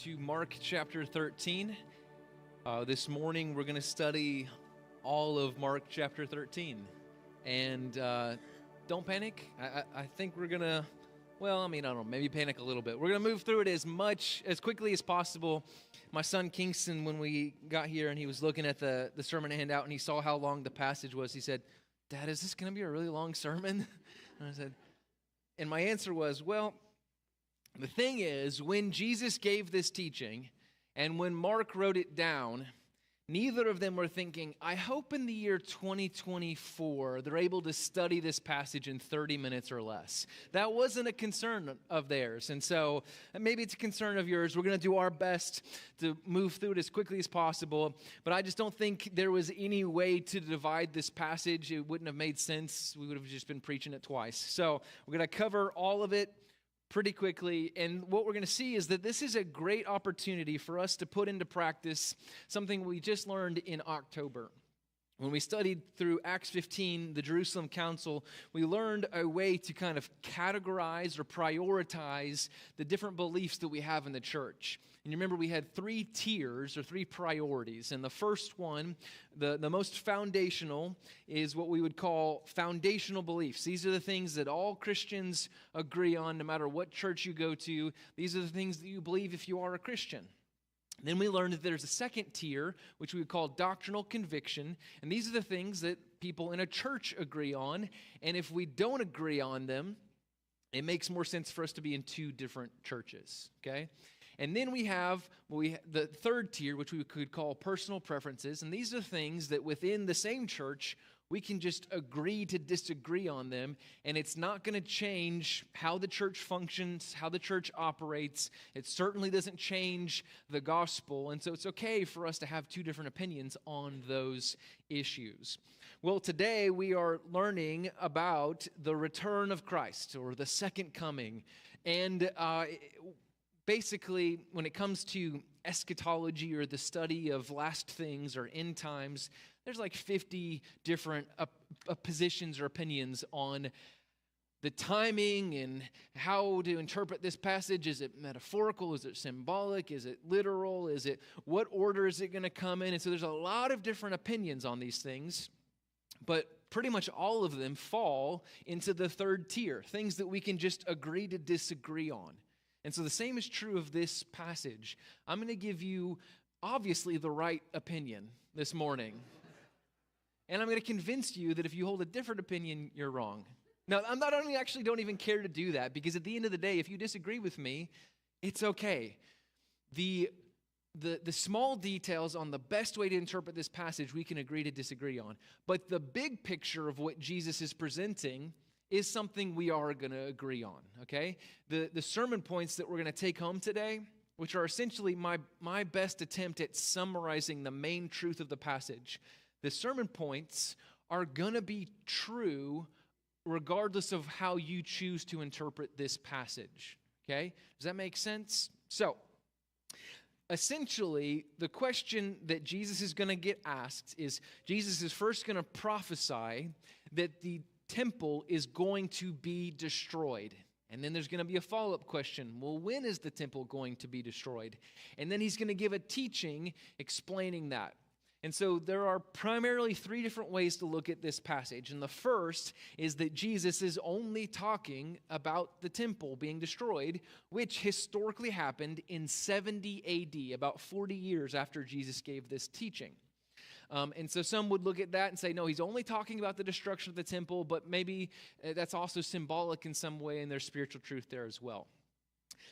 to Mark chapter 13. This morning we're going to study all of Mark chapter 13. And don't panic. I think we're going to, I don't know, maybe panic a little bit. We're going to move through it as quickly as possible. My son Kingston, when we got here and he was looking at the sermon handout and he saw how long the passage was, he said, "Dad, is this going to be a really long sermon?" And my answer was, well, the thing is, when Jesus gave this teaching and when Mark wrote it down, neither of them were thinking, I hope in the year 2024 they're able to study this passage in 30 minutes or less. That wasn't a concern of theirs. And so maybe it's a concern of yours. We're going to do our best to move through it as quickly as possible. But I just don't think there was any way to divide this passage. It wouldn't have made sense. We would have just been preaching it twice. So we're going to cover all of it pretty quickly, and what we're going to see is that this is a great opportunity for us to put into practice something we just learned in October. When we studied through Acts 15, the Jerusalem Council, we learned a way to kind of categorize or prioritize the different beliefs that we have in the church. And you remember we had three tiers or three priorities. And the first one, the most foundational, is what we would call foundational beliefs. These are the things that all Christians agree on, no matter what church you go to. These are the things that you believe if you are a Christian. Then we learned that there's a second tier, which we would call doctrinal conviction. And these are the things that people in a church agree on. And if we don't agree on them, it makes more sense for us to be in two different churches, okay? And then we have the third tier, which we could call personal preferences. And these are things that within the same church, we can just agree to disagree on them, and it's not going to change how the church functions, how the church operates. It certainly doesn't change the gospel, and so it's okay for us to have two different opinions on those issues. Well, today we are learning about the return of Christ, or the second coming, and basically, when it comes to eschatology or the study of last things or end times, there's like 50 different positions or opinions on the timing and how to interpret this passage. Is it metaphorical? Is it symbolic? Is it literal? What order is it going to come in? And so there's a lot of different opinions on these things, but pretty much all of them fall into the third tier, things that we can just agree to disagree on. And so the same is true of this passage. I'm going to give you, obviously, the right opinion this morning. And I'm going to convince you that if you hold a different opinion, you're wrong. Now, don't even care to do that, because at the end of the day, if you disagree with me, it's okay. The small details on the best way to interpret this passage, we can agree to disagree on. But the big picture of what Jesus is presenting is something we are going to agree on, okay? The sermon points that we're going to take home today, which are essentially my best attempt at summarizing the main truth of the passage. The sermon points are going to be true regardless of how you choose to interpret this passage, okay? Does that make sense? So, essentially, the question that Jesus is going to get asked is, Jesus is first going to prophesy that the temple is going to be destroyed. And then there's going to be a follow-up question. Well, when is the temple going to be destroyed? And then he's going to give a teaching explaining that. And so there are primarily three different ways to look at this passage. And the first is that Jesus is only talking about the temple being destroyed, which historically happened in 70 AD, about 40 years after Jesus gave this teaching. And so some would look at that and say, no, he's only talking about the destruction of the temple, but maybe that's also symbolic in some way, and there's spiritual truth there as well.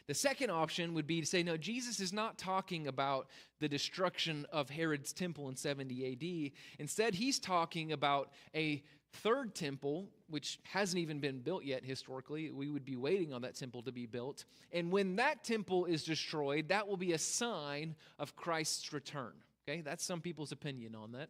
The second option would be to say, no, Jesus is not talking about the destruction of Herod's temple in 70 AD. Instead, he's talking about a third temple, which hasn't even been built yet historically. We would be waiting on that temple to be built. And when that temple is destroyed, that will be a sign of Christ's return. Okay, that's some people's opinion on that.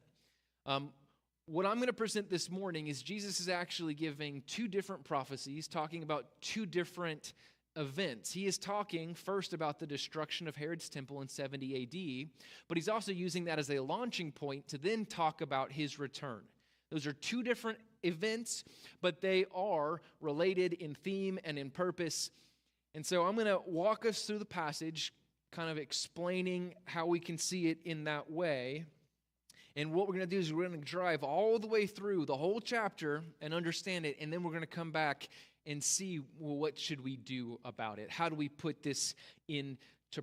What I'm going to present this morning is Jesus is actually giving two different prophecies, talking about two different events. He is talking first about the destruction of Herod's temple in 70 AD, but he's also using that as a launching point to then talk about his return. Those are two different events, but they are related in theme and in purpose. And so I'm going to walk us through the passage kind of explaining how we can see it in that way. And what we're going to do is we're going to drive all the way through the whole chapter and understand it, and then we're going to come back and see, well, what should we do about it? How do we put this into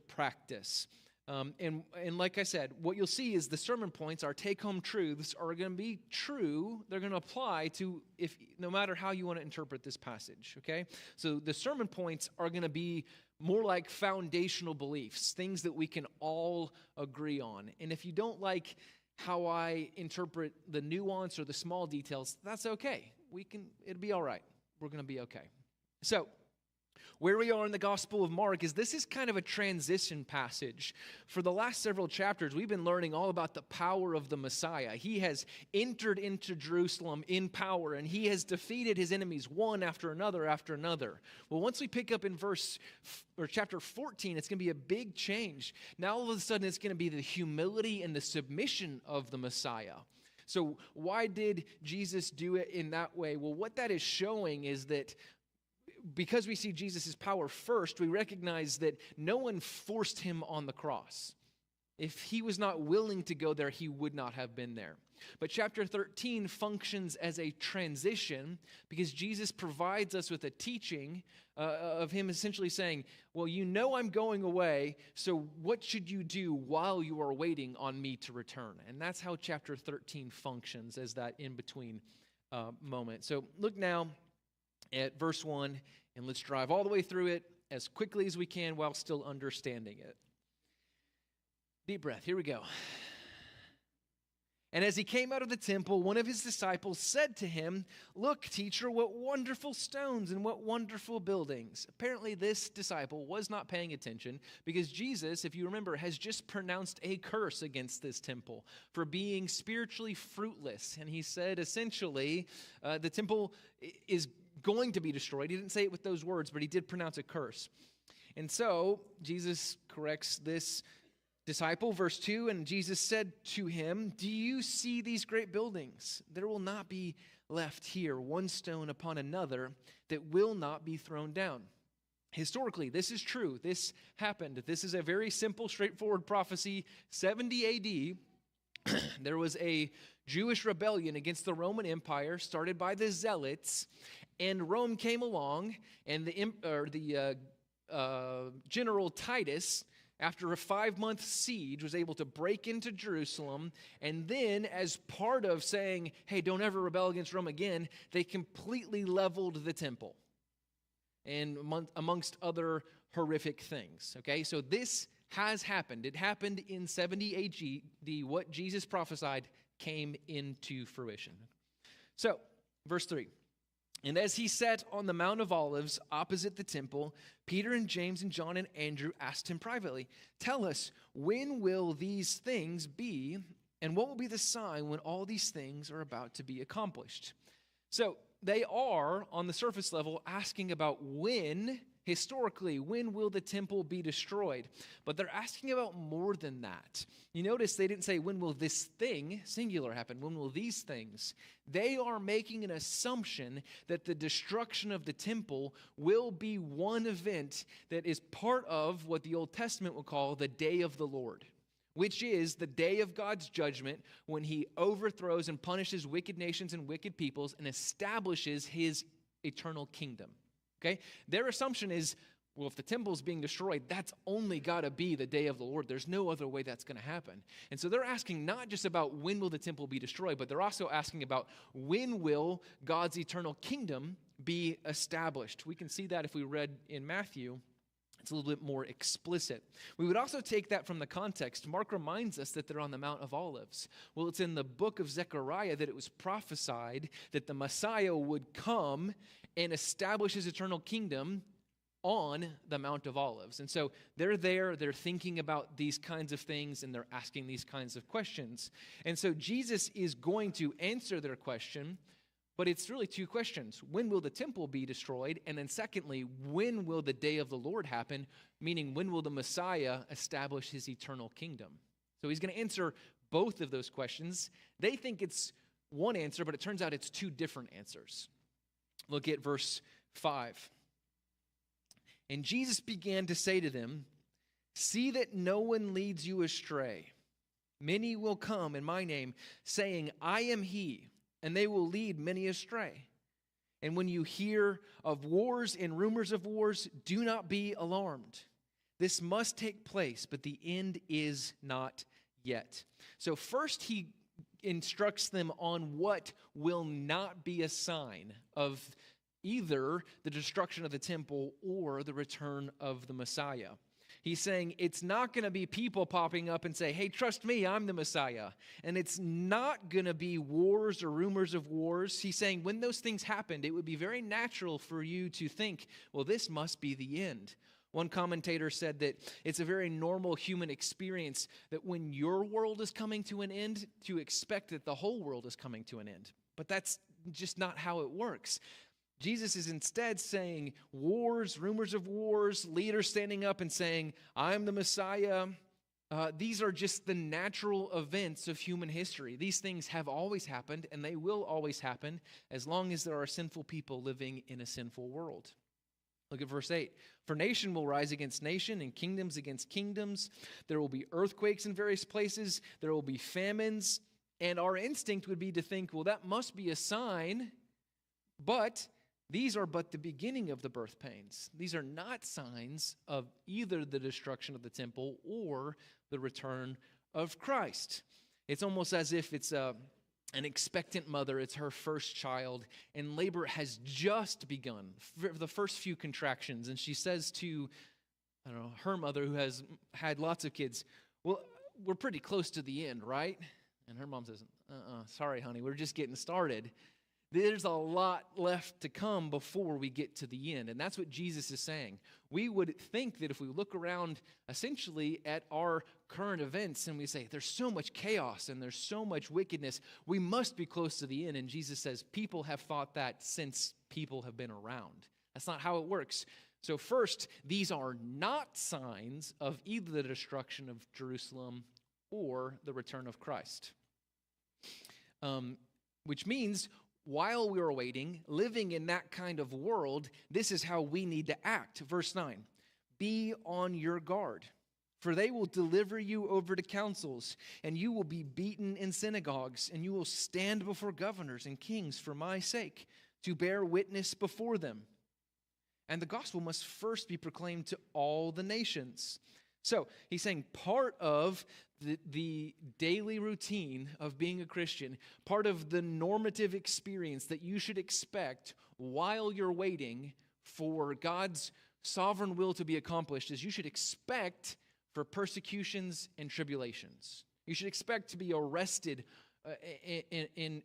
practice? And like I said, what you'll see is the sermon points, our take-home truths, are going to be true. They're going to apply to no matter how you want to interpret this passage, okay? So the sermon points are going to be more like foundational beliefs, things that we can all agree on. And if you don't like how I interpret the nuance or the small details, that's okay. It'll be all right. We're going to be okay. So, where we are in the Gospel of Mark is this is kind of a transition passage. For the last several chapters, we've been learning all about the power of the Messiah. He has entered into Jerusalem in power, and he has defeated his enemies one after another after another. Well, once we pick up in chapter 14, it's going to be a big change. Now, all of a sudden, it's going to be the humility and the submission of the Messiah. So why did Jesus do it in that way? Well, what that is showing is that because we see Jesus' power first, we recognize that no one forced him on the cross. If he was not willing to go there, he would not have been there. But chapter 13 functions as a transition because Jesus provides us with a teaching of him essentially saying, well, you know I'm going away, so what should you do while you are waiting on me to return? And that's how chapter 13 functions as that in-between moment. So look now at verse 1, and let's drive all the way through it as quickly as we can while still understanding it. Deep breath, here we go. And as he came out of the temple, one of his disciples said to him, "Look, teacher, what wonderful stones and what wonderful buildings." Apparently, this disciple was not paying attention because Jesus, if you remember, has just pronounced a curse against this temple for being spiritually fruitless. And he said, essentially, the temple is going to be destroyed. He didn't say it with those words, but he did pronounce a curse. And so, Jesus corrects this disciple, verse 2, and Jesus said to him, "Do you see these great buildings? There will not be left here one stone upon another that will not be thrown down." Historically, this is true. This happened. This is a very simple, straightforward prophecy. 70 AD, there was a Jewish rebellion against the Roman Empire started by the Zealots, and Rome came along, and the General Titus, after a 5-month siege, was able to break into Jerusalem, and then as part of saying, hey, don't ever rebel against Rome again, they completely leveled the temple, and amongst other horrific things, okay? So this has happened. It happened in 70 AD. What Jesus prophesied came into fruition. So, verse 3. And as he sat on the Mount of Olives opposite the temple, Peter and James and John and Andrew asked him privately, "Tell us, when will these things be, and what will be the sign when all these things are about to be accomplished?" So they are, on the surface level, asking about historically, when will the temple be destroyed? But they're asking about more than that. You notice they didn't say, when will this thing, singular, happen? When will these things? They are making an assumption that the destruction of the temple will be one event that is part of what the Old Testament would call the day of the Lord, which is the day of God's judgment when he overthrows and punishes wicked nations and wicked peoples and establishes his eternal kingdom. Okay? Their assumption is, well, if the temple is being destroyed, that's only got to be the day of the Lord. There's no other way that's going to happen. And so they're asking not just about when will the temple be destroyed, but they're also asking about when will God's eternal kingdom be established. We can see that if we read in Matthew. It's a little bit more explicit. We would also take that from the context. Mark reminds us that they're on the Mount of Olives. Well, it's in the book of Zechariah that it was prophesied that the Messiah would come and establish his eternal kingdom on the Mount of Olives. And so they're there, they're thinking about these kinds of things, and they're asking these kinds of questions. And so Jesus is going to answer their question, but it's really two questions. When will the temple be destroyed? And then secondly, when will the day of the Lord happen? Meaning, when will the Messiah establish his eternal kingdom? So he's going to answer both of those questions. They think it's one answer, but it turns out it's two different answers. Look at verse 5. And Jesus began to say to them, See that no one leads you astray. Many will come in my name, saying, I am he, and they will lead many astray. And when you hear of wars and rumors of wars, do not be alarmed. This must take place, but the end is not yet. So first he instructs them on what will not be a sign of either the destruction of the temple or the return of the Messiah. He's saying it's not going to be people popping up and say, hey, trust me, I'm the Messiah. And it's not going to be wars or rumors of wars. He's saying when those things happened, it would be very natural for you to think, well, this must be the end. One commentator said that it's a very normal human experience that when your world is coming to an end, to expect that the whole world is coming to an end. But that's just not how it works. Jesus is instead saying wars, rumors of wars, leaders standing up and saying, I'm the Messiah. These are just the natural events of human history. These things have always happened, and they will always happen as long as there are sinful people living in a sinful world. Look at verse 8. For nation will rise against nation and kingdoms against kingdoms. There will be earthquakes in various places. There will be famines. And our instinct would be to think, well, that must be a sign. But these are but the beginning of the birth pains. These are not signs of either the destruction of the temple or the return of Christ. It's almost as if it's an expectant mother, it's her first child, and labor has just begun for the first few contractions. And she says to, her mother who has had lots of kids, well, we're pretty close to the end, right? And her mom says, sorry, honey, we're just getting started. There's a lot left to come before we get to the end. And that's what Jesus is saying. We would think that if we look around essentially at our current events and we say, there's so much chaos and there's so much wickedness, we must be close to the end. And Jesus says, people have thought that since people have been around. That's not how it works. So first, these are not signs of either the destruction of Jerusalem or the return of Christ. Which means while we are waiting, living in that kind of world, this is how we need to act. Verse 9, be on your guard, for they will deliver you over to councils, and you will be beaten in synagogues, and you will stand before governors and kings for my sake, to bear witness before them. And the gospel must first be proclaimed to all the nations. So he's saying part of the daily routine of being a Christian, part of the normative experience that you should expect while you're waiting for God's sovereign will to be accomplished is you should expect for persecutions and tribulations. You should expect to be arrested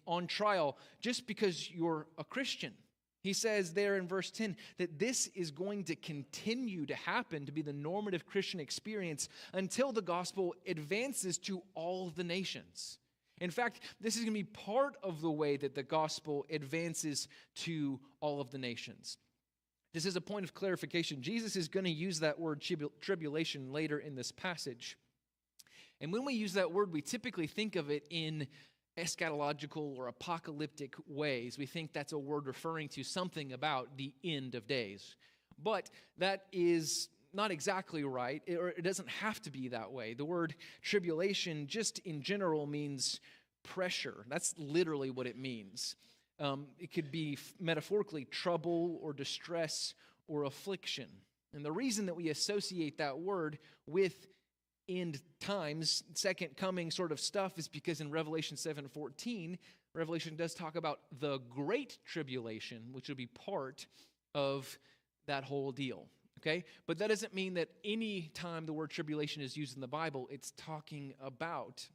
on trial just because you're a Christian. He says there in verse 10 that this is going to continue to happen, to be the normative Christian experience until the gospel advances to all the nations. In fact, this is going to be part of the way that the gospel advances to all of the nations. This is a point of clarification. Jesus is going to use that word tribulation later in this passage. And when we use that word, we typically think of it in eschatological or apocalyptic ways. We think that's a word referring to something about the end of days. But that is not exactly right, or it doesn't have to be that way. The word tribulation just in general means pressure. That's literally what it means. It could be metaphorically trouble or distress or affliction. And the reason that we associate that word with end times, second coming sort of stuff is because in Revelation 7:14, Revelation does talk about the great tribulation, which will be part of that whole deal. Okay? But that doesn't mean that any time the word tribulation is used in the Bible, it's talking about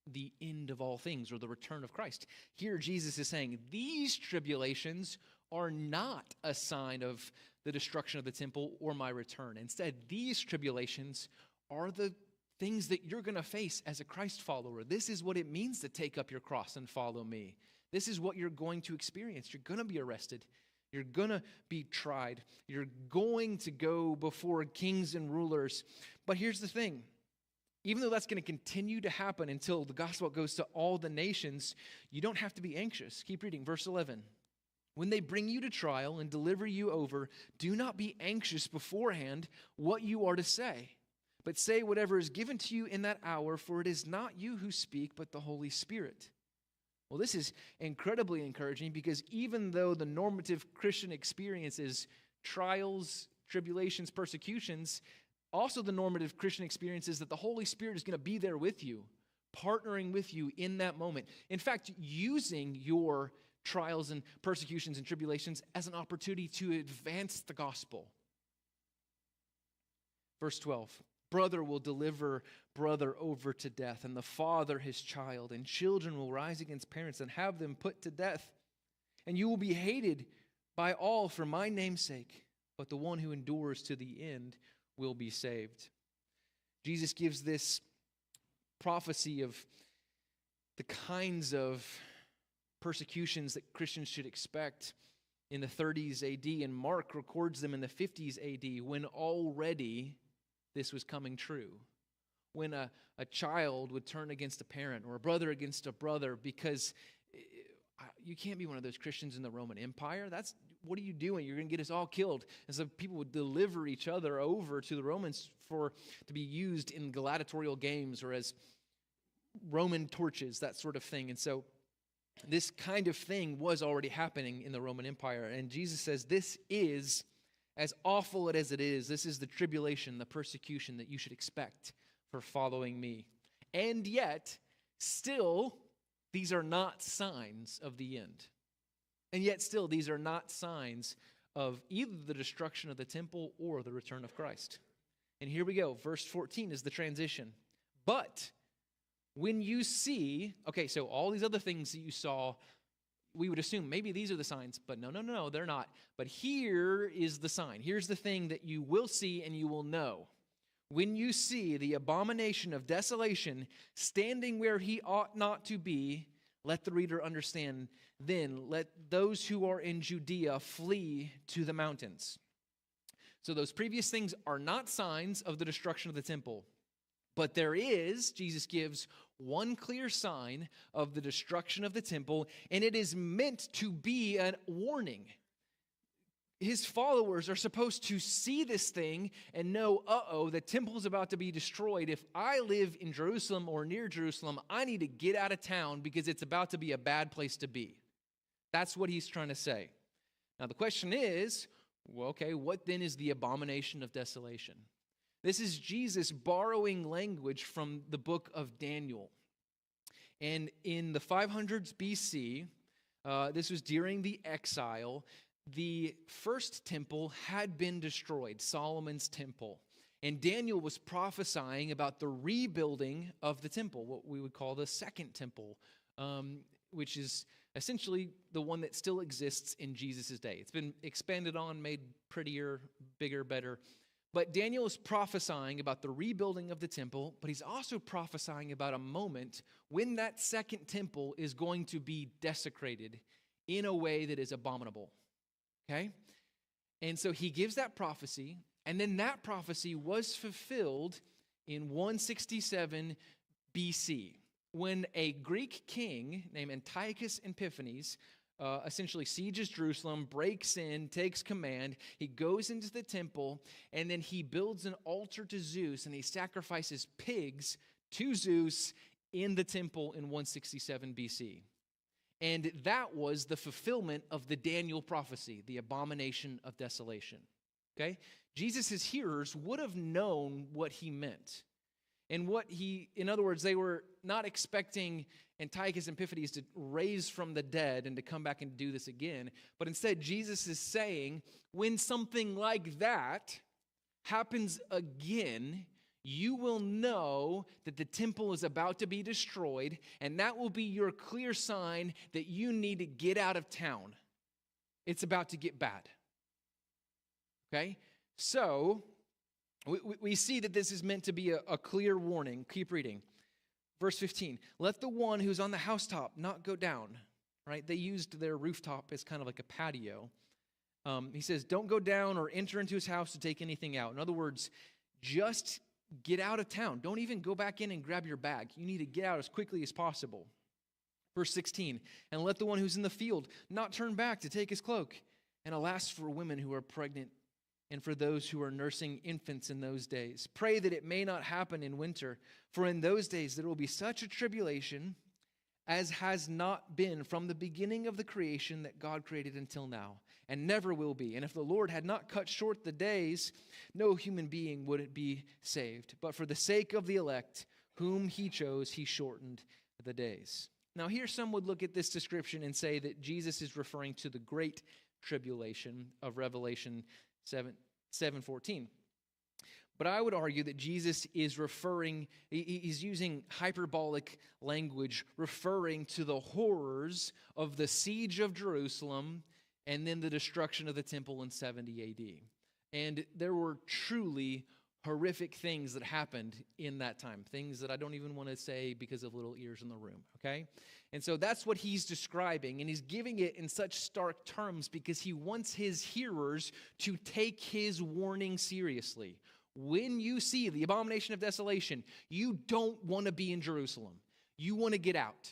the end of all things or the return of Christ. Here Jesus is saying these tribulations are not a sign of the destruction of the temple or my return. Instead, these tribulations are the things that you're going to face as a Christ follower. This is what it means to take up your cross and follow me. This is what you're going to experience. You're going to be arrested. You're going to be tried. You're going to go before kings and rulers. But here's the thing. Even though that's going to continue to happen until the gospel goes to all the nations, you don't have to be anxious. Keep reading, verse 11. When they bring you to trial and deliver you over, do not be anxious beforehand what you are to say, but say whatever is given to you in that hour, for it is not you who speak, but the Holy Spirit." Well, this is incredibly encouraging because even though the normative Christian experience is trials, tribulations, persecutions, also the normative Christian experience is that the Holy Spirit is going to be there with you, partnering with you in that moment. In fact, using your trials and persecutions and tribulations as an opportunity to advance the gospel. Verse 12, "Brother will deliver brother over to death, and the father his child, and children will rise against parents and have them put to death. And you will be hated by all for my name's sake, but the one who endures to the end will be saved." Jesus gives this prophecy of the kinds of persecutions that Christians should expect in the 30s AD, and Mark records them in the 50s AD when already this was coming true. When a child would turn against a parent or a brother against a brother, because you can't be one of those Christians in the Roman Empire. What are you doing? You're going to get us all killed. And so people would deliver each other over to the Romans to be used in gladiatorial games or as Roman torches, that sort of thing. And so this kind of thing was already happening in the Roman Empire. And Jesus says this is, as awful as it is, this is the tribulation, the persecution that you should expect for following me. And yet, still, these are not signs of the end. And yet still, these are not signs of either the destruction of the temple or the return of Christ. And here we go. Verse 14 is the transition. "But when you see," okay, so all these other things that you saw, we would assume maybe these are the signs, but no, they're not. But here is the sign. Here's the thing that you will see and you will know. "When you see the abomination of desolation standing where he ought not to be, let the reader understand. Then let those who are in Judea flee to the mountains." So those previous things are not signs of the destruction of the temple. But there is, Jesus gives one clear sign of the destruction of the temple, and it is meant to be a warning. His followers are supposed to see this thing and know, the temple is about to be destroyed. If I live in Jerusalem or near Jerusalem, I need to get out of town because it's about to be a bad place to be. That's what he's trying to say. Now the question is, what then is the abomination of desolation? This is Jesus borrowing language from the book of Daniel. And in the 500s BC, this was during the exile, the first temple had been destroyed, Solomon's temple. And Daniel was prophesying about the rebuilding of the temple, what we would call the second temple, which is essentially the one that still exists in Jesus' day. It's been expanded on, made prettier, bigger, better. But Daniel is prophesying about the rebuilding of the temple, but he's also prophesying about a moment when that second temple is going to be desecrated in a way that is abominable. Okay? And so he gives that prophecy, and then that prophecy was fulfilled in 167 BC, when a Greek king named Antiochus Epiphanes essentially sieges Jerusalem, breaks in, takes command. He goes into the temple, and then he builds an altar to Zeus, and he sacrifices pigs to Zeus in the temple in 167 BC. And that was the fulfillment of the Daniel prophecy, the abomination of desolation. Okay? Jesus' hearers would have known what he meant. And in other words, they were not expecting Antiochus Epiphanes to raise from the dead and to come back and do this again. But instead, Jesus is saying, when something like that happens again, you will know that the temple is about to be destroyed, and that will be your clear sign that you need to get out of town. It's about to get bad. Okay? So we see that this is meant to be a clear warning. Keep reading. Verse 15, let the one who's on the housetop not go down. Right? They used their rooftop as kind of like a patio. He says, don't go down or enter into his house to take anything out. In other words, just get out of town. Don't even go back in and grab your bag. You need to get out as quickly as possible. Verse 16, and let the one who's in the field not turn back to take his cloak. And alas for women who are pregnant and for those who are nursing infants in those days. Pray that it may not happen in winter, for in those days there will be such a tribulation as has not been from the beginning of the creation that God created until now, and never will be. And if the Lord had not cut short the days, no human being would be saved. But for the sake of the elect, whom he chose, he shortened the days. Now here some would look at this description and say that Jesus is referring to the great tribulation of Revelation 7:14. But I would argue that Jesus is he's using hyperbolic language, referring to the horrors of the siege of Jerusalem and then the destruction of the temple in 70 AD. And there were truly horrific things that happened in that time, things that I don't even want to say because of little ears in the room, okay? And so that's what he's describing, and he's giving it in such stark terms because he wants his hearers to take his warning seriously. When you see the abomination of desolation, you don't want to be in Jerusalem. You want to get out.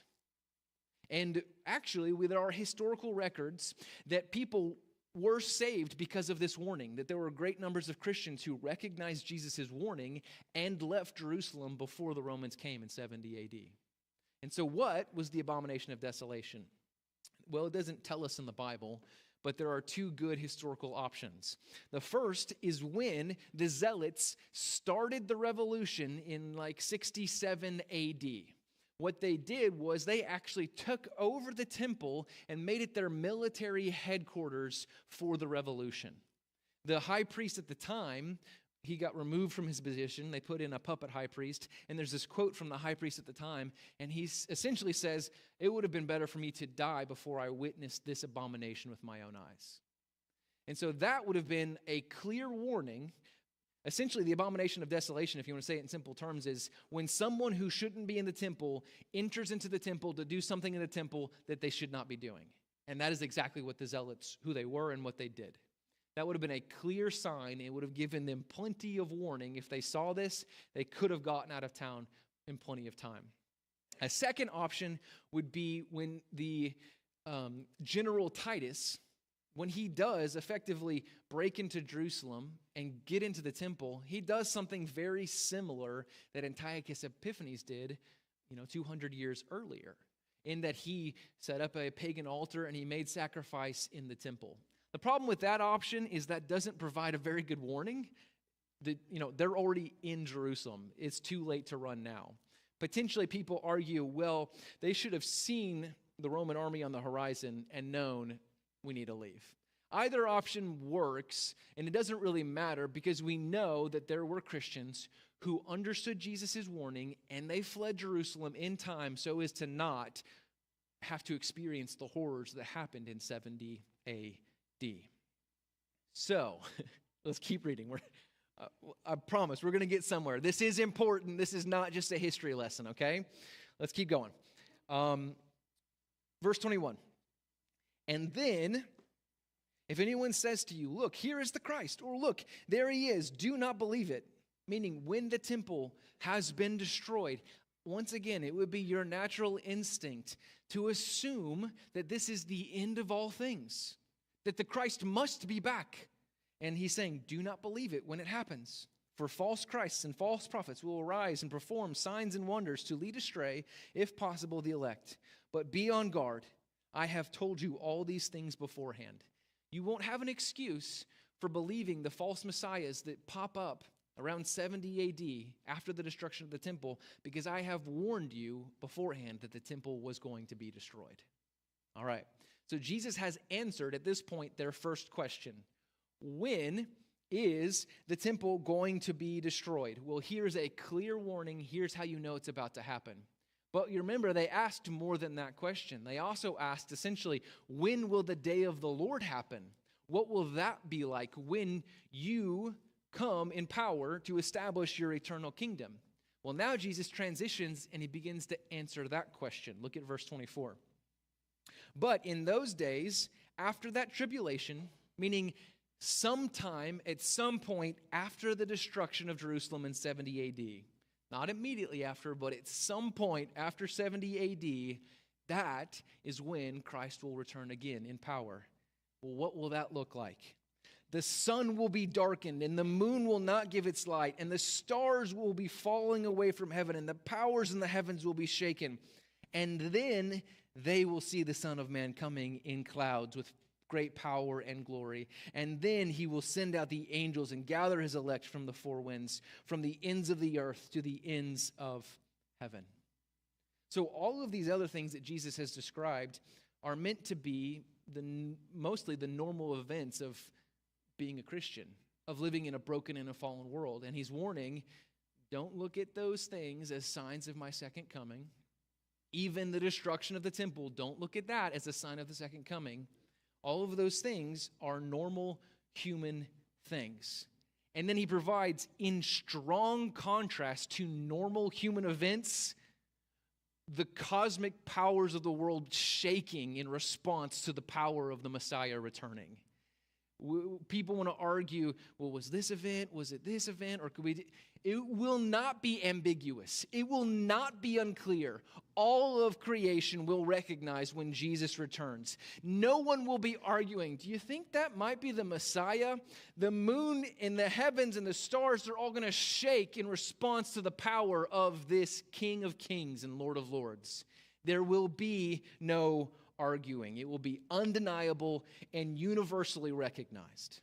And actually, there are historical records that people were saved because of this warning, that there were great numbers of Christians who recognized Jesus' warning and left Jerusalem before the Romans came in 70 AD. And so what was the abomination of desolation? Well, it doesn't tell us in the Bible, but there are two good historical options. The first is when the Zealots started the revolution in like 67 AD. What they did was they actually took over the temple and made it their military headquarters for the revolution. The high priest at the time, he got removed from his position. They put in a puppet high priest. And there's this quote from the high priest at the time. And he essentially says, it would have been better for me to die before I witnessed this abomination with my own eyes. And so that would have been a clear warning. Essentially, the abomination of desolation, if you want to say it in simple terms, is when someone who shouldn't be in the temple enters into the temple to do something in the temple that they should not be doing. And that is exactly what the Zealots, who they were and what they did. That would have been a clear sign. It would have given them plenty of warning. If they saw this, they could have gotten out of town in plenty of time. A second option would be when the General Titus, when he does effectively break into Jerusalem and get into the temple, he does something very similar that Antiochus Epiphanes did, 200 years earlier, in that he set up a pagan altar and he made sacrifice in the temple. The problem with that option is that doesn't provide a very good warning. They're already in Jerusalem. It's too late to run now. Potentially people argue, well, they should have seen the Roman army on the horizon and known we need to leave. Either option works, and it doesn't really matter because we know that there were Christians who understood Jesus' warning and they fled Jerusalem in time so as to not have to experience the horrors that happened in 70 AD. So, let's keep reading. I promise we're going to get somewhere. This is important. This is not just a history lesson, okay? Let's keep going. Verse 21. And then, if anyone says to you, look, here is the Christ, or look, there he is, do not believe it. Meaning, when the temple has been destroyed, once again, it would be your natural instinct to assume that this is the end of all things, that the Christ must be back. And he's saying, do not believe it when it happens. For false Christs and false prophets will arise and perform signs and wonders to lead astray, if possible, the elect. But be on guard. I have told you all these things beforehand. You won't have an excuse for believing the false messiahs that pop up around 70 AD after the destruction of the temple, because I have warned you beforehand that the temple was going to be destroyed. All right. So Jesus has answered at this point their first question. When is the temple going to be destroyed? Well, here's a clear warning. Here's how you know it's about to happen. But you remember, they asked more than that question. They also asked, essentially, when will the day of the Lord happen? What will that be like when you come in power to establish your eternal kingdom? Well, now Jesus transitions and he begins to answer that question. Look at verse 24. But in those days, after that tribulation, meaning sometime at some point after the destruction of Jerusalem in 70 AD, not immediately after, but at some point after 70 AD, That is when Christ will return again in power. Well, what will that look like? The sun will be darkened, and the moon will not give its light, and the stars will be falling away from heaven, and the powers in the heavens will be shaken. And then they will see the Son of Man coming in clouds with great power and glory. And then he will send out the angels and gather his elect from the four winds, from the ends of the earth to the ends of heaven. So all of these other things that Jesus has described are meant to be mostly the normal events of being a Christian, of living in a broken and a fallen world. And he's warning, don't look at those things as signs of my second coming. Even the destruction of the temple, don't look at that as a sign of the second coming. All of those things are normal human things. And then he provides, in strong contrast to normal human events, the cosmic powers of the world shaking in response to the power of the Messiah returning. People want to argue, well, was this event? Was it this event? Or could we? It will not be ambiguous. It will not be unclear. All of creation will recognize when Jesus returns. No one will be arguing, do you think that might be the Messiah? The moon and the heavens and the stars, they're all going to shake in response to the power of this King of Kings and Lord of Lords. There will be no arguing. It will be undeniable and universally recognized.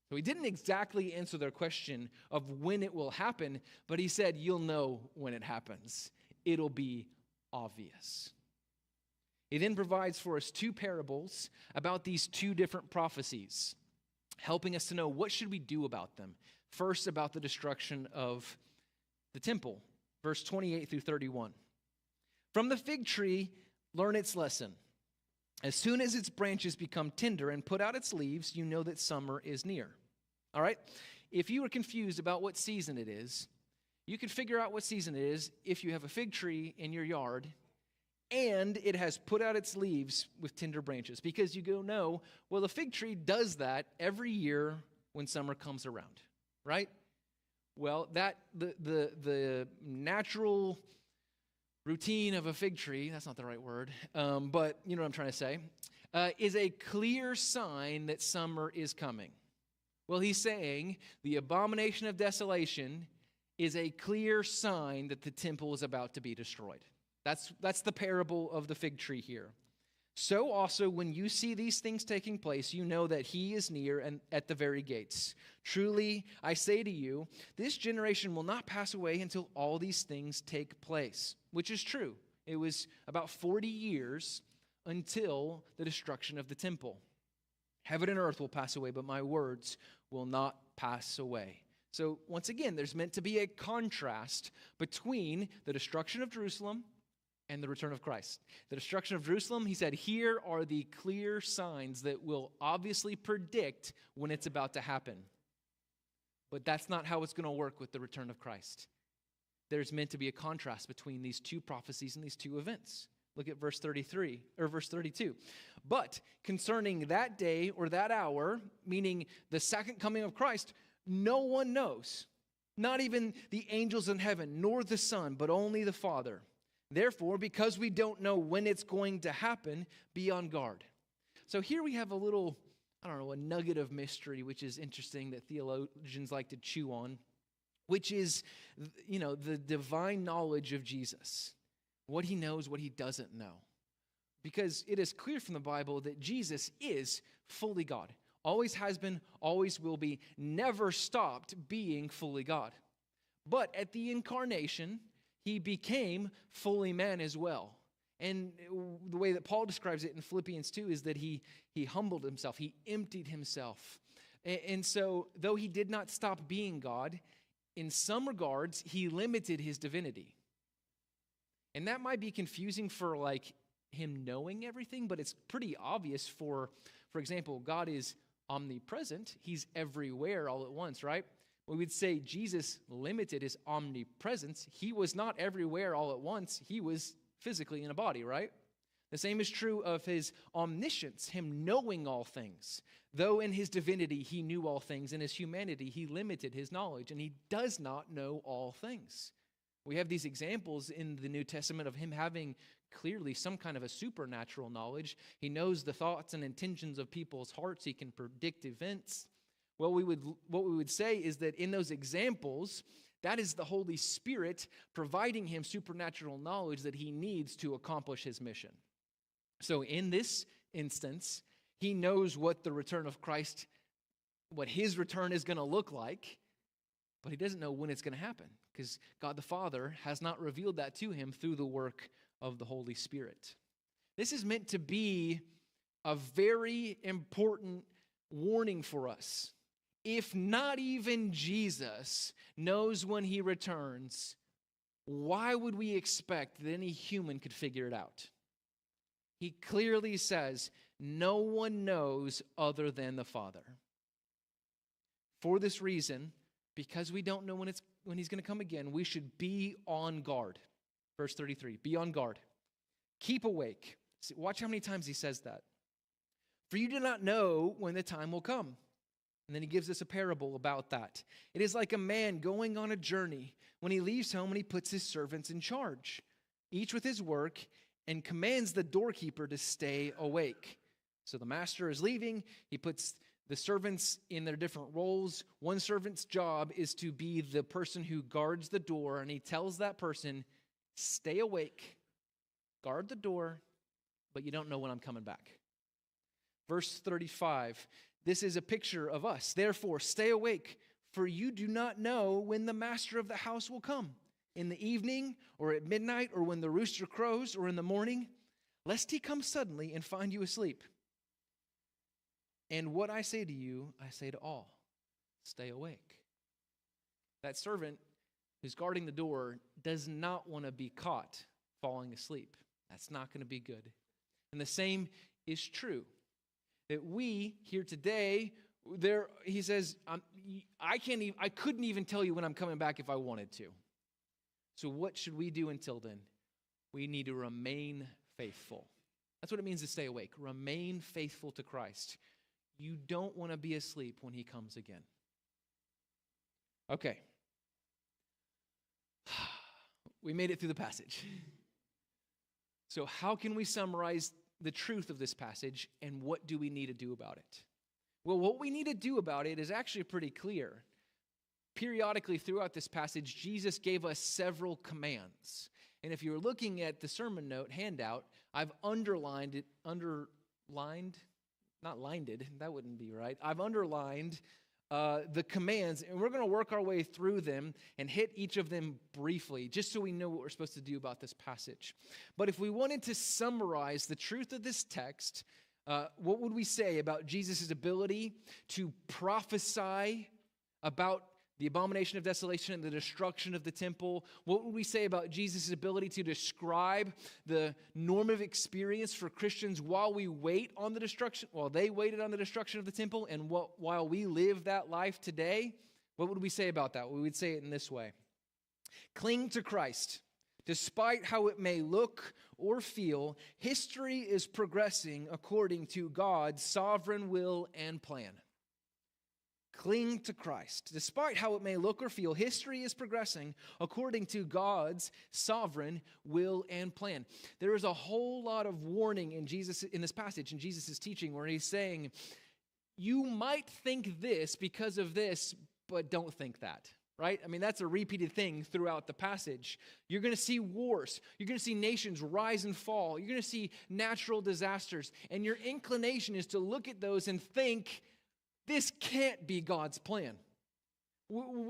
So he didn't exactly answer their question of when it will happen, but he said, you'll know when it happens. It'll be obvious. He then provides for us two parables about these two different prophecies, helping us to know what should we do about them. First, about the destruction of the temple, verse 28 through 31. From the fig tree, learn its lesson. As soon as its branches become tender and put out its leaves, you know that summer is near. All right? If you are confused about what season it is, you can figure out what season it is if you have a fig tree in your yard and it has put out its leaves with tender branches. Because you go, no, well, the fig tree does that every year when summer comes around, right? Well, that the natural routine of a fig tree, that's not the right word, but you know what I'm trying to say, is a clear sign that summer is coming. Well, he's saying the abomination of desolation is a clear sign that the temple is about to be destroyed. That's the parable of the fig tree here. So also, when you see these things taking place, you know that he is near and at the very gates. Truly, I say to you, this generation will not pass away until all these things take place, which is true. It was about 40 years until the destruction of the temple. Heaven and earth will pass away, but my words will not pass away. So once again, there's meant to be a contrast between the destruction of Jerusalem and the return of Christ. The destruction of Jerusalem, he said, here are the clear signs that will obviously predict when it's about to happen. But that's not how it's going to work with the return of Christ. There's meant to be a contrast between these two prophecies and these two events. Look at verse 33 or verse 32. But concerning that day or that hour, meaning the second coming of Christ, no one knows, not even the angels in heaven, nor the Son, but only the Father. Therefore, because we don't know when it's going to happen, be on guard. So here we have a little, a nugget of mystery, which is interesting that theologians like to chew on, which is, the divine knowledge of Jesus. What he knows, what he doesn't know. Because it is clear from the Bible that Jesus is fully God. Always has been, always will be, never stopped being fully God. But at the incarnation, he became fully man as well. And the way that Paul describes it in Philippians 2 is that he humbled himself. He emptied himself. And so, though he did not stop being God, in some regards, he limited his divinity. And that might be confusing for him knowing everything, but it's pretty obvious for example, God is omnipresent. He's everywhere all at once, right? We would say Jesus limited his omnipresence. He was not everywhere all at once. He was physically in a body, right? The same is true of his omniscience, him knowing all things. Though in his divinity he knew all things, in his humanity he limited his knowledge, and he does not know all things. We have these examples in the New Testament of him having clearly some kind of a supernatural knowledge. He knows the thoughts and intentions of people's hearts. He can predict events. What we would say is that in those examples, that is the Holy Spirit providing him supernatural knowledge that he needs to accomplish his mission. So in this instance, he knows what the return of Christ, what his return is going to look like, but he doesn't know when it's going to happen because God the Father has not revealed that to him through the work of the Holy Spirit. This is meant to be a very important warning for us. If not even Jesus knows when he returns, why would we expect that any human could figure it out? He clearly says, no one knows other than the Father. For this reason, because we don't know when he's going to come again, we should be on guard. Verse 33, be on guard. Keep awake. Watch how many times he says that. For you do not know when the time will come. And then he gives us a parable about that. It is like a man going on a journey when he leaves home and he puts his servants in charge, each with his work, and commands the doorkeeper to stay awake. So the master is leaving. He puts the servants in their different roles. One servant's job is to be the person who guards the door, and he tells that person, stay awake, guard the door, but you don't know when I'm coming back. Verse 35, this is a picture of us. Therefore, stay awake, for you do not know when the master of the house will come, in the evening, or at midnight, or when the rooster crows, or in the morning, lest he come suddenly and find you asleep. And what I say to you, I say to all, stay awake. That servant who's guarding the door does not want to be caught falling asleep. That's not going to be good. And the same is true. That we here today, he says, I couldn't even tell you when I'm coming back if I wanted to. So what should we do until then? We need to remain faithful. That's what it means to stay awake. Remain faithful to Christ. You don't want to be asleep when he comes again. Okay. We made it through the passage. So how can we summarize the truth of this passage, and what do we need to do about it? Well, what we need to do about it is actually pretty clear. Periodically throughout this passage, Jesus gave us several commands. And if you're looking at the sermon note handout, I've underlined, that wouldn't be right. I've underlined the commands, and we're going to work our way through them and hit each of them briefly, just so we know what we're supposed to do about this passage. But if we wanted to summarize the truth of this text, what would we say about Jesus' ability to prophesy about the abomination of desolation and the destruction of the temple? What would we say about Jesus' ability to describe the normative experience for Christians while they waited on the destruction of the temple, and while we live that life today? What would we say about that? We would say it in this way. Cling to Christ. Despite how it may look or feel, history is progressing according to God's sovereign will and plan. Cling to Christ. Despite how it may look or feel, history is progressing according to God's sovereign will and plan. There is a whole lot of warning in this passage, in Jesus' teaching, where he's saying, you might think this because of this, but don't think that. Right? I mean, that's a repeated thing throughout the passage. You're going to see wars. You're going to see nations rise and fall. You're going to see natural disasters. And your inclination is to look at those and think, this can't be God's plan.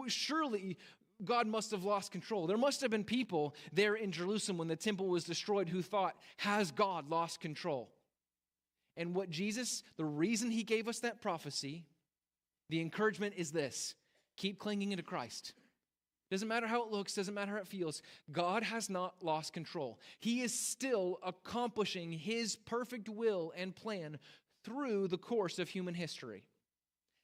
Surely God must have lost control. There must have been people there in Jerusalem when the temple was destroyed who thought, has God lost control? And the reason he gave us that prophecy, the encouragement is this: keep clinging to Christ. Doesn't matter how it looks, doesn't matter how it feels. God has not lost control. He is still accomplishing his perfect will and plan through the course of human history.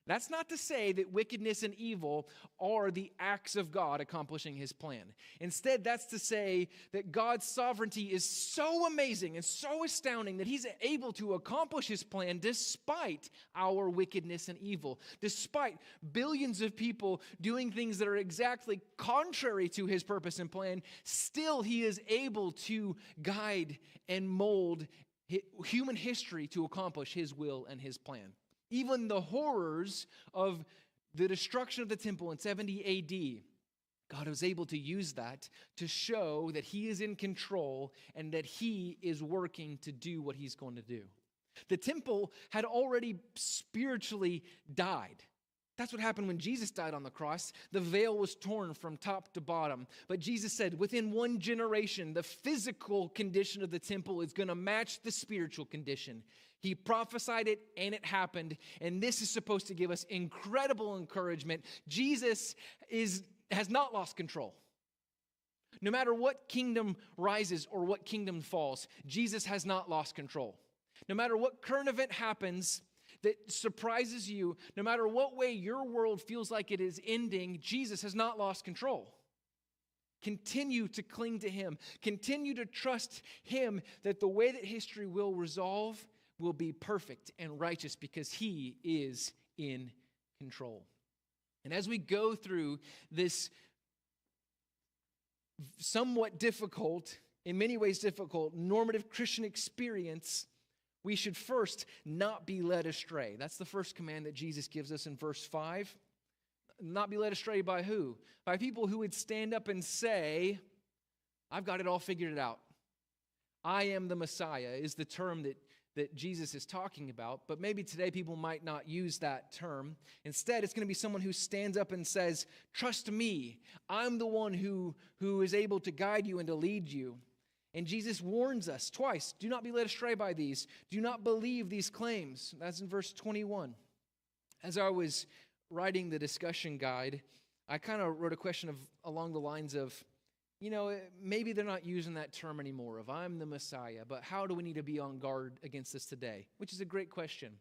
That's not to say that wickedness and evil are the acts of God accomplishing his plan. Instead, that's to say that God's sovereignty is so amazing and so astounding that he's able to accomplish his plan despite our wickedness and evil, despite billions of people doing things that are exactly contrary to his purpose and plan. Still, he is able to guide and mold human history to accomplish his will and his plan. Even the horrors of the destruction of the temple in 70 AD, God was able to use that to show that he is in control and that he is working to do what he's going to do. The temple had already spiritually died. That's what happened when Jesus died on the cross. The veil was torn from top to bottom. But Jesus said, within one generation, the physical condition of the temple is going to match the spiritual condition. He prophesied it, and it happened. And this is supposed to give us incredible encouragement. Jesus has not lost control. No matter what kingdom rises or what kingdom falls, Jesus has not lost control. No matter what current event happens that surprises you, no matter what way your world feels like it is ending, Jesus has not lost control. Continue to cling to him. Continue to trust him that the way that history will resolve will be perfect and righteous because he is in control. And as we go through this somewhat difficult, in many ways difficult, normative Christian experience, we should first not be led astray. That's the first command that Jesus gives us in verse 5. Not be led astray by who? By people who would stand up and say, I've got it all figured out. I am the Messiah is the term that Jesus is talking about, but maybe today people might not use that term. Instead, it's going to be someone who stands up and says, trust me, I'm the one who is able to guide you and to lead you. And Jesus warns us twice, do not be led astray by these. Do not believe these claims. That's in verse 21. As I was writing the discussion guide, I kind of wrote a question along the lines of, maybe they're not using that term anymore of I'm the Messiah, but how do we need to be on guard against this today? Which is a great question.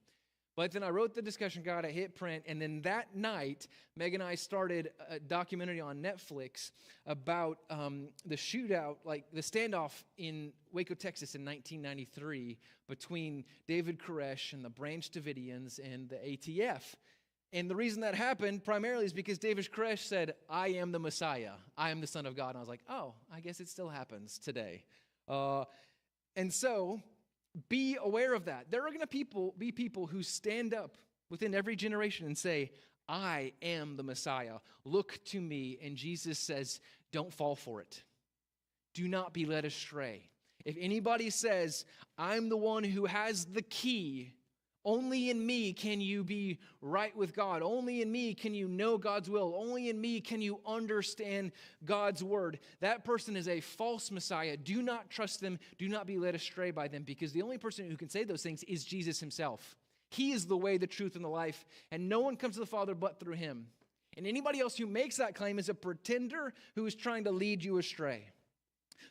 But then I wrote the discussion guide, I hit print, and then that night, Meg and I started a documentary on Netflix about the shootout, like the standoff in Waco, Texas in 1993 between David Koresh and the Branch Davidians and the ATF. And the reason that happened primarily is because David Koresh said, I am the Messiah. I am the Son of God. And I was like, oh, I guess it still happens today. And so be aware of that. There are going to be people who stand up within every generation and say, I am the Messiah. Look to me. And Jesus says, don't fall for it. Do not be led astray. If anybody says, I'm the one who has the key, only in me can you be right with God. Only in me can you know God's will. Only in me can you understand God's word. That person is a false Messiah. Do not trust them. Do not be led astray by them, because the only person who can say those things is Jesus himself. He is the way, the truth, and the life, and no one comes to the Father but through him. And anybody else who makes that claim is a pretender who is trying to lead you astray.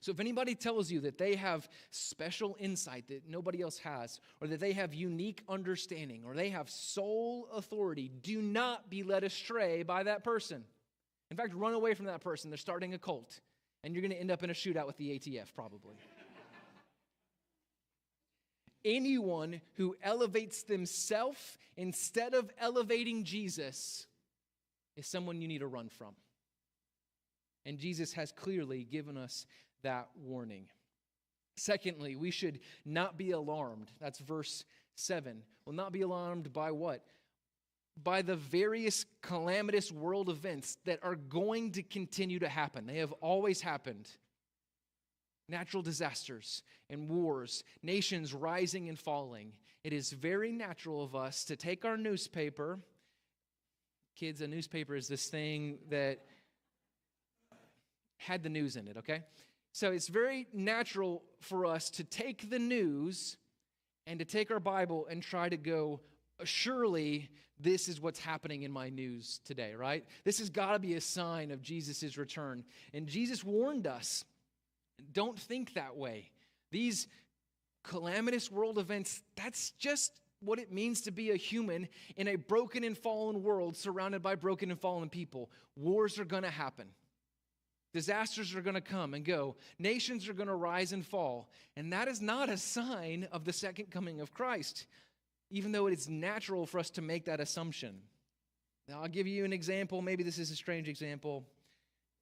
So if anybody tells you that they have special insight that nobody else has, or that they have unique understanding, or they have sole authority, do not be led astray by that person. In fact, run away from that person. They're starting a cult, and you're going to end up in a shootout with the ATF probably. Anyone who elevates themselves instead of elevating Jesus is someone you need to run from. And Jesus has clearly given us that warning. Secondly, we should not be alarmed. That's verse 7. Well, not be alarmed by what? By the various calamitous world events that are going to continue to happen. They have always happened. Natural disasters and wars, nations rising and falling. It is very natural of us to take our newspaper. Kids, a newspaper is this thing that had the news in it, okay? So it's very natural for us to take the news and to take our Bible and try to go, surely this is what's happening in my news today, right? This has got to be a sign of Jesus' return. And Jesus warned us, don't think that way. These calamitous world events, that's just what it means to be a human in a broken and fallen world surrounded by broken and fallen people. Wars are going to happen. Disasters are going to come and go. Nations are going to rise and fall. And that is not a sign of the second coming of Christ, even though it is natural for us to make that assumption. Now, I'll give you an example. Maybe this is a strange example.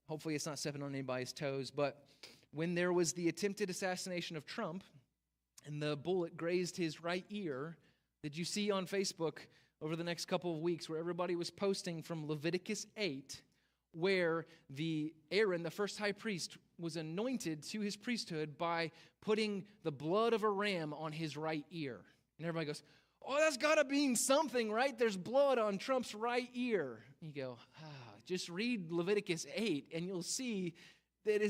Hopefully it's not stepping on anybody's toes. But when there was the attempted assassination of Trump and the bullet grazed his right ear, did you see on Facebook over the next couple of weeks where everybody was posting from Leviticus 8 where Aaron, the first high priest, was anointed to his priesthood by putting the blood of a ram on his right ear. And everybody goes, oh, that's got to mean something, right? There's blood on Trump's right ear. You go, just read Leviticus 8 and you'll see that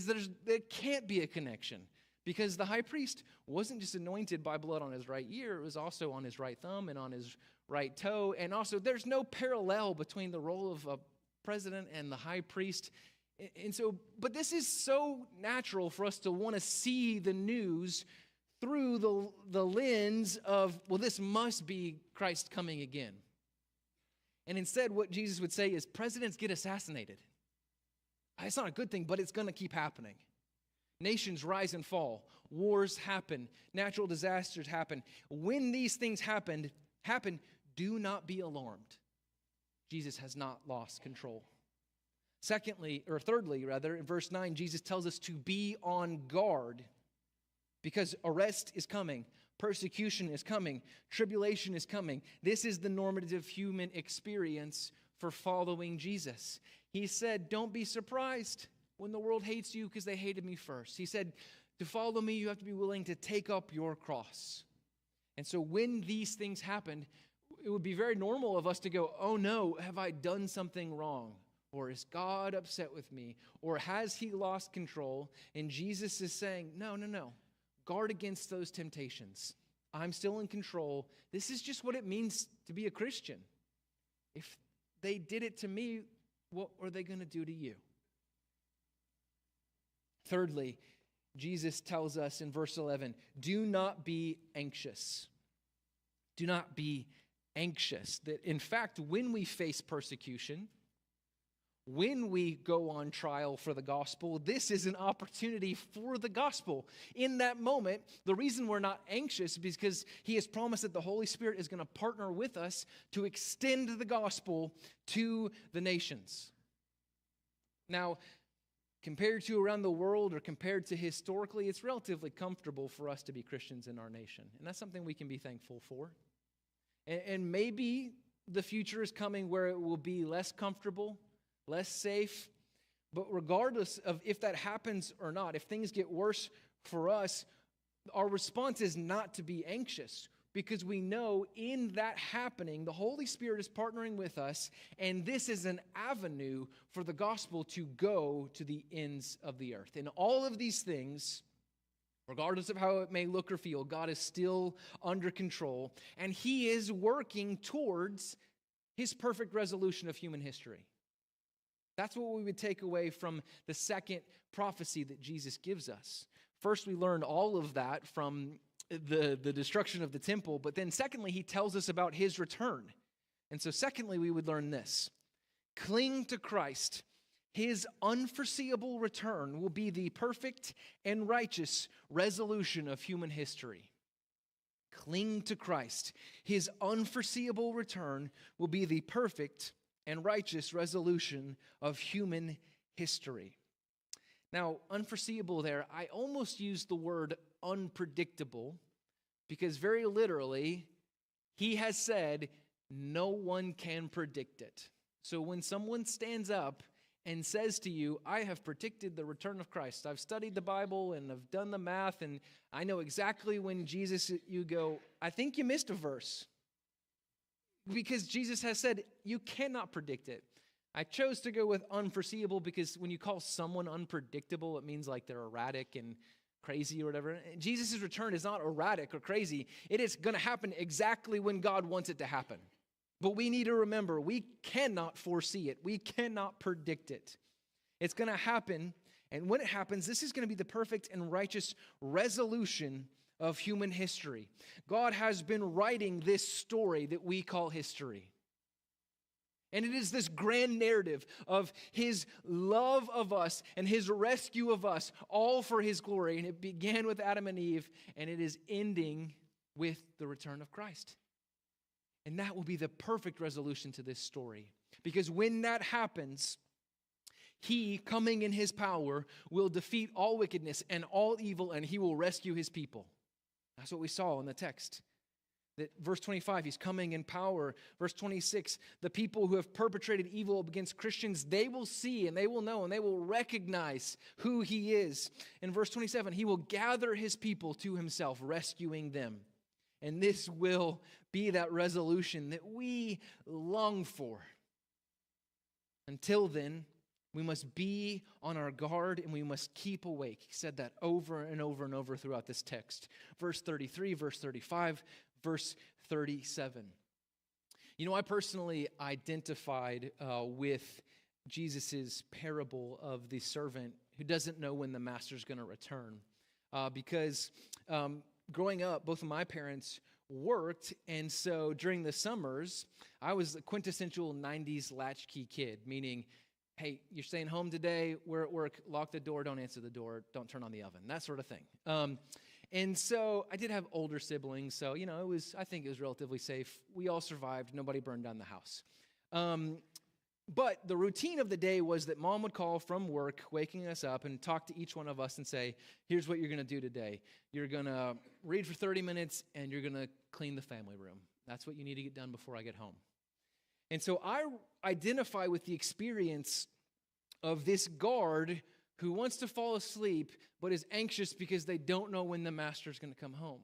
there can't be a connection. Because the high priest wasn't just anointed by blood on his right ear, it was also on his right thumb and on his right toe. And also, there's no parallel between the role of a president and the high priest. And so, but this is so natural for us to want to see the news through the lens of, well, this must be Christ coming again. And instead, what Jesus would say is, presidents get assassinated. It's not a good thing, but it's going to keep happening. Nations rise and fall. Wars happen. Natural disasters happen. When these things happen, do not be alarmed. Jesus has not lost control. Thirdly, in verse 9, Jesus tells us to be on guard because arrest is coming, persecution is coming, tribulation is coming. This is the normative human experience for following Jesus. He said, don't be surprised when the world hates you because they hated me first. He said, to follow me, you have to be willing to take up your cross. And so when these things happened, it would be very normal of us to go, oh no, have I done something wrong? Or is God upset with me? Or has he lost control? And Jesus is saying, no. Guard against those temptations. I'm still in control. This is just what it means to be a Christian. If they did it to me, what are they going to do to you? Thirdly, Jesus tells us in verse 11, do not be anxious. Do not be anxious. That in fact, when we face persecution, when we go on trial for the gospel, this is an opportunity for the gospel. In that moment, the reason we're not anxious is because he has promised that the Holy Spirit is going to partner with us to extend the gospel to the nations. Now, compared to around the world or compared to historically, it's relatively comfortable for us to be Christians in our nation. And that's something we can be thankful for. And maybe the future is coming where it will be less comfortable, less safe. But regardless of if that happens or not, if things get worse for us, our response is not to be anxious. Because we know in that happening, the Holy Spirit is partnering with us, and this is an avenue for the gospel to go to the ends of the earth. And all of these things, regardless of how it may look or feel, God is still under control, and he is working towards his perfect resolution of human history. That's what we would take away from the second prophecy that Jesus gives us. First, we learned all of that from the destruction of the temple, but then secondly, he tells us about his return. And so secondly, we would learn this. Cling to Christ. His unforeseeable return will be the perfect and righteous resolution of human history. Cling to Christ. His unforeseeable return will be the perfect and righteous resolution of human history. Now, unforeseeable there, I almost used the word unpredictable because very literally, he has said, no one can predict it. So when someone stands up and says to you, I have predicted the return of Christ, I've studied the Bible and I've done the math and I know exactly when Jesus, you go, I think you missed a verse. Because Jesus has said, you cannot predict it. I chose to go with unforeseeable because when you call someone unpredictable, it means like they're erratic and crazy or whatever. Jesus' return is not erratic or crazy. It is going to happen exactly when God wants it to happen. But we need to remember, we cannot foresee it. We cannot predict it. It's going to happen, and when it happens, this is going to be the perfect and righteous resolution of human history. God has been writing this story that we call history. And it is this grand narrative of his love of us and his rescue of us, all for his glory. And it began with Adam and Eve, and it is ending with the return of Christ. And that will be the perfect resolution to this story. Because when that happens, he, coming in his power, will defeat all wickedness and all evil, and he will rescue his people. That's what we saw in the text. That verse 25, he's coming in power. Verse 26, the people who have perpetrated evil against Christians, they will see and they will know and they will recognize who he is. In verse 27, he will gather his people to himself, rescuing them. And this will be that resolution that we long for. Until then, we must be on our guard and we must keep awake. He said that over and over and over throughout this text. Verse 33, verse 35, verse 37. You know, I personally identified with Jesus' parable of the servant who doesn't know when the master's going to return. Because growing up, both of my parents worked, and so during the summers, I was a quintessential 90s latchkey kid, meaning, hey, you're staying home today, we're at work, lock the door, don't answer the door, don't turn on the oven, that sort of thing. And so I did have older siblings, so, you know, I think it was relatively safe. We all survived. Nobody burned down the house. But the routine of the day was that mom would call from work, waking us up, and talk to each one of us and say, here's what you're going to do today. You're going to read for 30 minutes, and you're going to clean the family room. That's what you need to get done before I get home. And so I identify with the experience of this guard who wants to fall asleep but is anxious because they don't know when the master's going to come home.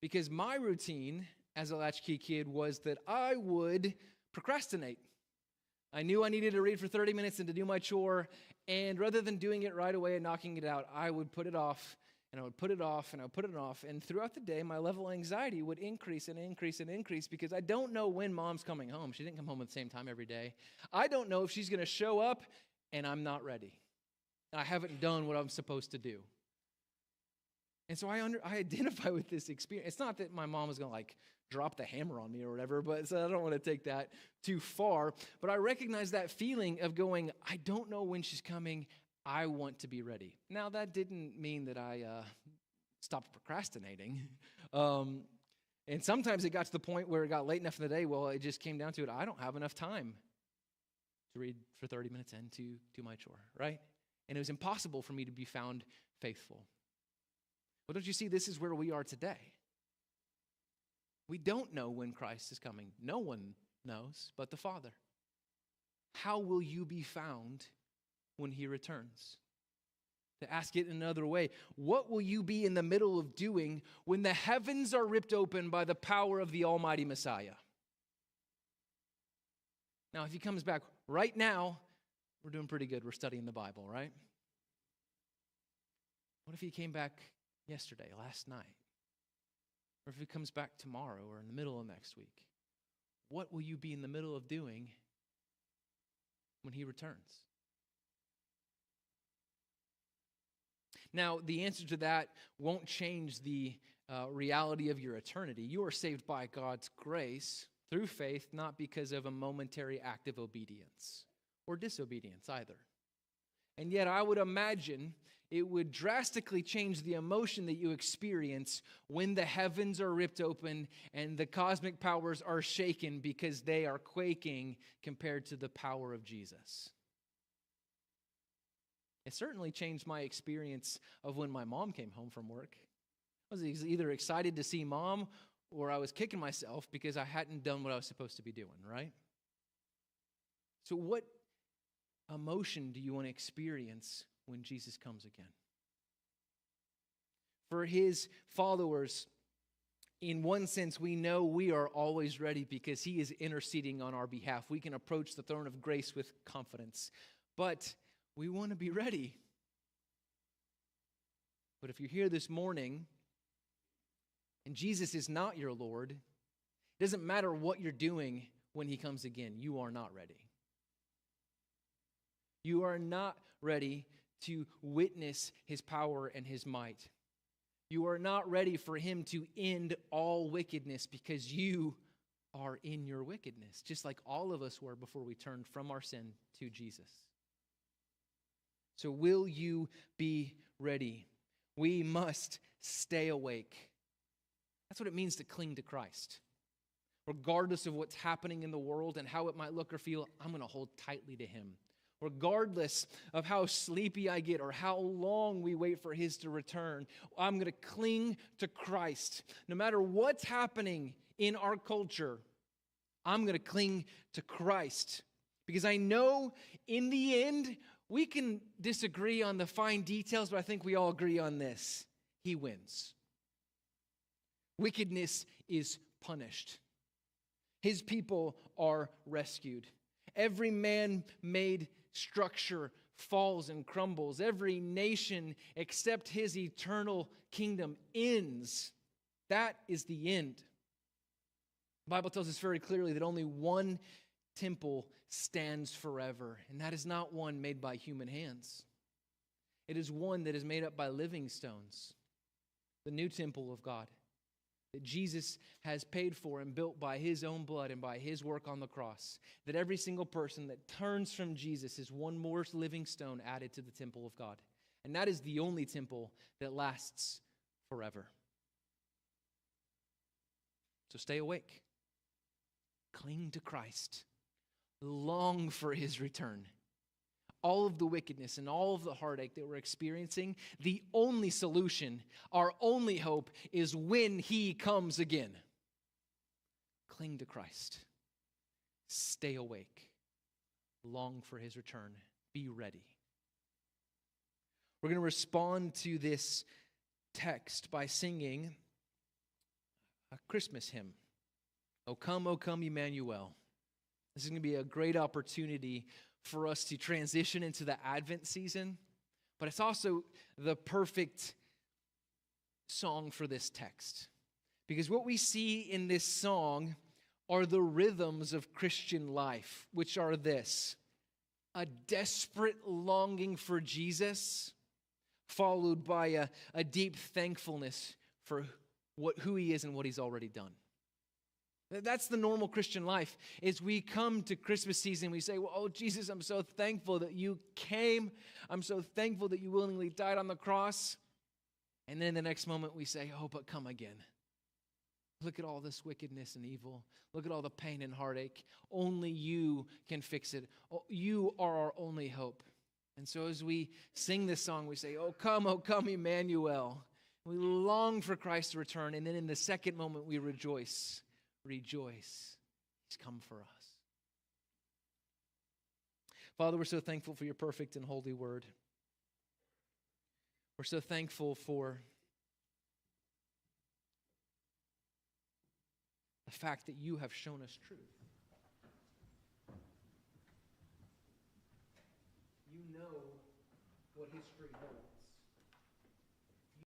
Because my routine as a latchkey kid was that I would procrastinate. I knew I needed to read for 30 minutes and to do my chore, and rather than doing it right away and knocking it out, I would put it off, and I would put it off, and I would put it off, and throughout the day, my level of anxiety would increase and increase and increase because I don't know when mom's coming home. She didn't come home at the same time every day. I don't know if she's going to show up, and I'm not ready. I haven't done what I'm supposed to do. And so I identify with this experience. It's not that my mom was going to drop the hammer on me or whatever, but so I don't want to take that too far. But I recognize that feeling of going, I don't know when she's coming. I want to be ready. Now, that didn't mean that I stopped procrastinating. And sometimes it got to the point where it got late enough in the day, well, it just came down to it. I don't have enough time to read for 30 minutes and to do my chore, right? And it was impossible for me to be found faithful. Well, don't you see, this is where we are today. We don't know when Christ is coming. No one knows but the Father. How will you be found when he returns? To ask it another way, what will you be in the middle of doing when the heavens are ripped open by the power of the Almighty Messiah? Now, if he comes back right now, we're doing pretty good. We're studying the Bible, right? What if he came back yesterday, last night? Or if he comes back tomorrow or in the middle of next week? What will you be in the middle of doing when he returns? Now, the answer to that won't change the reality of your eternity. You are saved by God's grace through faith, not because of a momentary act of obedience or disobedience either. And yet I would imagine it would drastically change the emotion that you experience when the heavens are ripped open and the cosmic powers are shaken because they are quaking compared to the power of Jesus. It certainly changed my experience of when my mom came home from work. I was either excited to see mom or I was kicking myself because I hadn't done what I was supposed to be doing, right? So what emotion do you want to experience when Jesus comes again? For his followers, in one sense, we know we are always ready because he is interceding on our behalf. We can approach the throne of grace with confidence. But we want to be ready. But if you're here this morning and Jesus is not your Lord, it doesn't matter what you're doing when he comes again. You are not ready. You are not ready to witness his power and his might. You are not ready for him to end all wickedness because you are in your wickedness, just like all of us were before we turned from our sin to Jesus. So will you be ready? We must stay awake. That's what it means to cling to Christ. Regardless of what's happening in the world and how it might look or feel, I'm going to hold tightly to him. Regardless of how sleepy I get or how long we wait for his to return, I'm going to cling to Christ. No matter what's happening in our culture, I'm going to cling to Christ. Because I know in the end, we can disagree on the fine details, but I think we all agree on this. He wins. Wickedness is punished. His people are rescued. Every man-made structure falls and crumbles. Every nation except his eternal kingdom ends. That is the end. The Bible tells us very clearly that only one temple stands forever, and that is not one made by human hands. It is one that is made up by living stones, the new temple of God, that Jesus has paid for and built by his own blood and by his work on the cross, that every single person that turns from Jesus is one more living stone added to the temple of God. And that is the only temple that lasts forever. So stay awake. Cling to Christ. Long for his return. All of the wickedness and all of the heartache that we're experiencing, the only solution, our only hope is when he comes again. Cling to Christ. Stay awake. Long for his return. Be ready. We're going to respond to this text by singing a Christmas hymn. O come, Emmanuel. This is going to be a great opportunity for us to transition into the Advent season, but it's also the perfect song for this text. Because what we see in this song are the rhythms of Christian life, which are this: a desperate longing for Jesus, followed by a deep thankfulness for who he is and what he's already done. That's the normal Christian life, is we come to Christmas season, we say, well, oh, Jesus, I'm so thankful that you came. I'm so thankful that you willingly died on the cross. And then the next moment we say, oh, but come again. Look at all this wickedness and evil. Look at all the pain and heartache. Only you can fix it. You are our only hope. And so as we sing this song, we say, oh, come, Emmanuel. We long for Christ to return. And then in the second moment, we rejoice. Rejoice. He's come for us. Father, we're so thankful for your perfect and holy word. We're so thankful for the fact that you have shown us truth. You know what history holds.